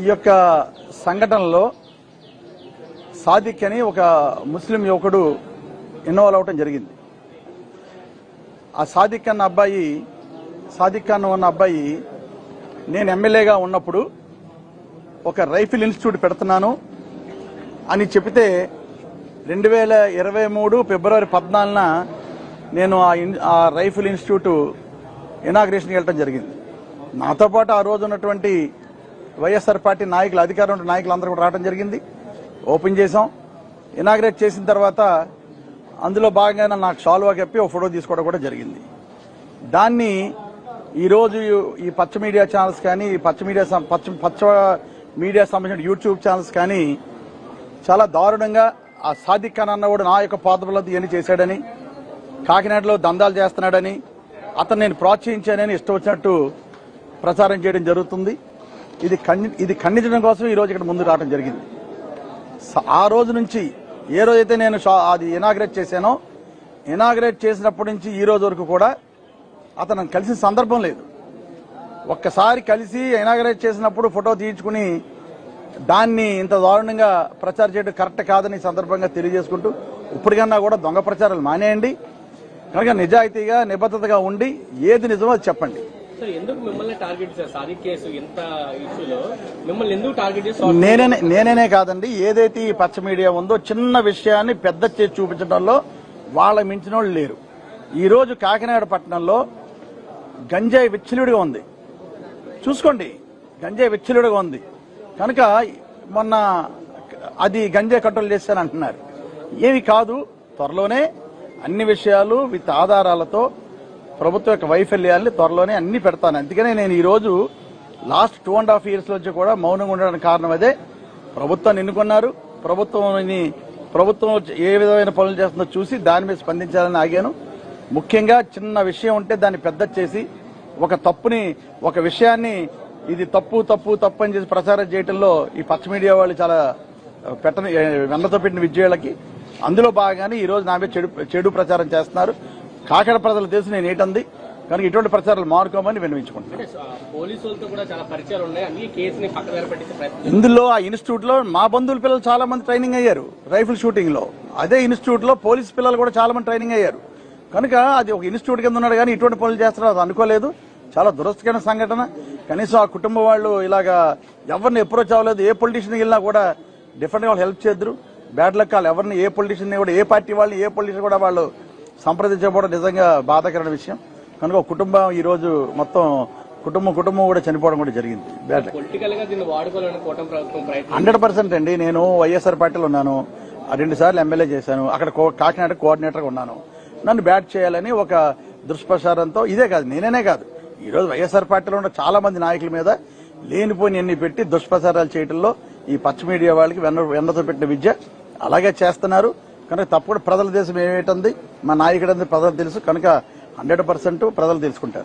ఈ యొక్క సంఘటనలో సాదిక్ అని ఒక ముస్లిం యువకుడు ఇన్వాల్వ్ అవటం జరిగింది. ఆ సాదిక్ ఖాన్ ఉన్న అబ్బాయి నేను ఎమ్మెల్యేగా ఉన్నప్పుడు ఒక రైఫిల్ ఇన్స్టిట్యూట్ పెడుతున్నాను అని చెబితే 2023 ఫిబ్రవరి 14న నేను ఆ రైఫిల్ ఇన్స్టిట్యూట్ ఇనాగ్రేషన్కి వెళ్ళడం జరిగింది. నాతో పాటు ఆ రోజు ఉన్నటువంటి వైఎస్ఆర్ పార్టీ నాయకులు, అధికారం నాయకులు అందరూ కూడా రావడం జరిగింది. ఓపెన్ చేశాం. ఇనాగ్రేట్ చేసిన తర్వాత అందులో భాగంగా నాకు షాల్వా కప్పి ఒక ఫోటో తీసుకోవడం కూడా జరిగింది. దాన్ని ఈరోజు ఈ పచ్చ మీడియా ఛానల్స్ కానీ, పచ్చ మీడియా సంబంధించిన యూట్యూబ్ ఛానల్స్ కానీ చాలా దారుణంగా ఆ సాదిక్ ఖాన్ అన్నవాడు నా యొక్క పాదబలంతో ఇవన్నీ చేశాడని, కాకినాడలో దందాలు చేస్తున్నాడని, అతను నేను ప్రోత్సహించానని ఇష్టం వచ్చినట్టు ప్రచారం చేయడం జరుగుతుంది. ఇది ఖండించడం కోసం ఈ రోజు ఇక్కడ ముందు రావడం జరిగింది. ఆ రోజు నుంచి ఏ రోజైతే నేను అది ఇనాగ్రేట్ చేశానో, ఇనాగ్రేట్ చేసినప్పటి నుంచి ఈ రోజు వరకు కూడా అతను కలిసిన సందర్భం లేదు. ఒక్కసారి కలిసి ఇనాగ్రేట్ చేసినప్పుడు ఫోటో తీయించుకుని దాన్ని ఇంత దారుణంగా ప్రచారం చేయడం కరెక్ట్ కాదని సందర్భంగా తెలియజేసుకుంటూ, ఇప్పటికన్నా కూడా దొంగ ప్రచారాలు మానేయండి. కనుక నిజాయితీగా నిబద్ధతగా ఉండి ఏది నిజమో అది చెప్పండి. నేనే కాదండి, ఏదైతే ఈ పచ్చ మీడియా ఉందో చిన్న విషయాన్ని పెద్ద చేసి చూపించడంలో వాళ్ళ మించిన వాళ్ళు లేరు. ఈ రోజు కాకినాడ పట్టణంలో గంజాయి విచ్చలుడిగా ఉంది, చూసుకోండి. గంజాయి విచ్చలుడిగా ఉంది కనుక మొన్న అది గంజాయి కంట్రోల్ చేశానంటున్నారు. ఏమి కాదు, త్వరలోనే అన్ని విషయాలు విత్ ఆధారాలతో ప్రభుత్వం యొక్క వైఫల్యాన్ని త్వరలోనే అన్ని పెడతాను. అందుకనే నేను ఈ రోజు లాస్ట్ 2.5 years నుంచి కూడా మౌనంగా ఉండడానికి కారణం అదే. ప్రభుత్వాన్ని ఎన్నుకున్నారు, ప్రభుత్వం ఏ విధమైన పనులు చేస్తుందో చూసి దాని మీద స్పందించాలని ఆగాను. ముఖ్యంగా చిన్న విషయం ఉంటే దాన్ని పెద్ద చేసి ఒక విషయాన్ని ఇది తప్పు అని చేసి ప్రచారం చేయడంలో ఈ పచ్చ మీడియా వాళ్ళు చాలా వెన్నతో పెట్టిన విజయాలకి అందులో భాగంగానే ఈ రోజు నా మీద చెడు ప్రచారం చేస్తున్నారు. కాకినాడ ప్రజలు తెలుసు నేను ఏంటంది కనుక ఇటువంటి ప్రచారాలు మానుకోమని విన్నవించుకుంటున్నాను. ఇందులో ఆ ఇన్స్టిట్యూట్ లో మా బంధువుల పిల్లలు చాలా మంది ట్రైనింగ్ అయ్యారు రైఫిల్ షూటింగ్ లో. అదే ఇన్స్టిట్యూట్ లో పోలీసు పిల్లలు కూడా చాలా మంది ట్రైనింగ్ అయ్యారు. కనుక అది ఒక ఇన్స్టిట్యూట్ కింద ఉన్నాడు కానీ ఇటువంటి పనులు చేస్తున్నారు అది అనుకోలేదు. చాలా దురస్థకరమైన సంఘటన. కనీసం ఆ కుటుంబం వాళ్ళు ఇలాగా ఎవరిని అప్రోచ్ అవ్వలేదు. ఏ పొలిటీషియన్ వెళ్ళినా కూడా డిఫరెంట్ గా వాళ్ళు హెల్ప్ చేద్దరు. బ్యాడ్ లక్ వాళ్ళు ఎవరిని, ఏ పొలిటీషియన్ కూడా, ఏ పార్టీ వాళ్ళని, ఏ పొలిటీషియన్ కూడా వాళ్ళు సంప్రదించకపోవడం నిజంగా బాధాకరమైన విషయం. కనుక ఒక కుటుంబం ఈ రోజు మొత్తం కుటుంబం కూడా చనిపోవడం కూడా జరిగింది. 100% అండి. నేను వైఎస్ఆర్ పార్టీలో ఉన్నాను, 2 సార్లు ఎమ్మెల్యే చేశాను, అక్కడ కాకినాడ కోఆర్డినేటర్ గా ఉన్నాను. నన్ను బ్యాట్ చేయాలని ఒక దుష్ప్రచారంతో, ఇదే కాదు నేనే కాదు, ఈ రోజు వైఎస్ఆర్ పార్టీలో ఉన్న చాలా మంది నాయకుల మీద లేనిపోయిన పెట్టి దుష్ప్రచారాలు చేయడంలో ఈ పచ్చ మీడియా వాళ్ళకి వెన్నతో పెట్టిన విద్య అలాగే చేస్తున్నారు. కనుక తప్పకుండా ప్రజల దేశం ఏమేంటుంది, మా నాయకుడు ప్రజలు తెలుసు. కనుక 100% ప్రజలు తెలుసుకుంటారు.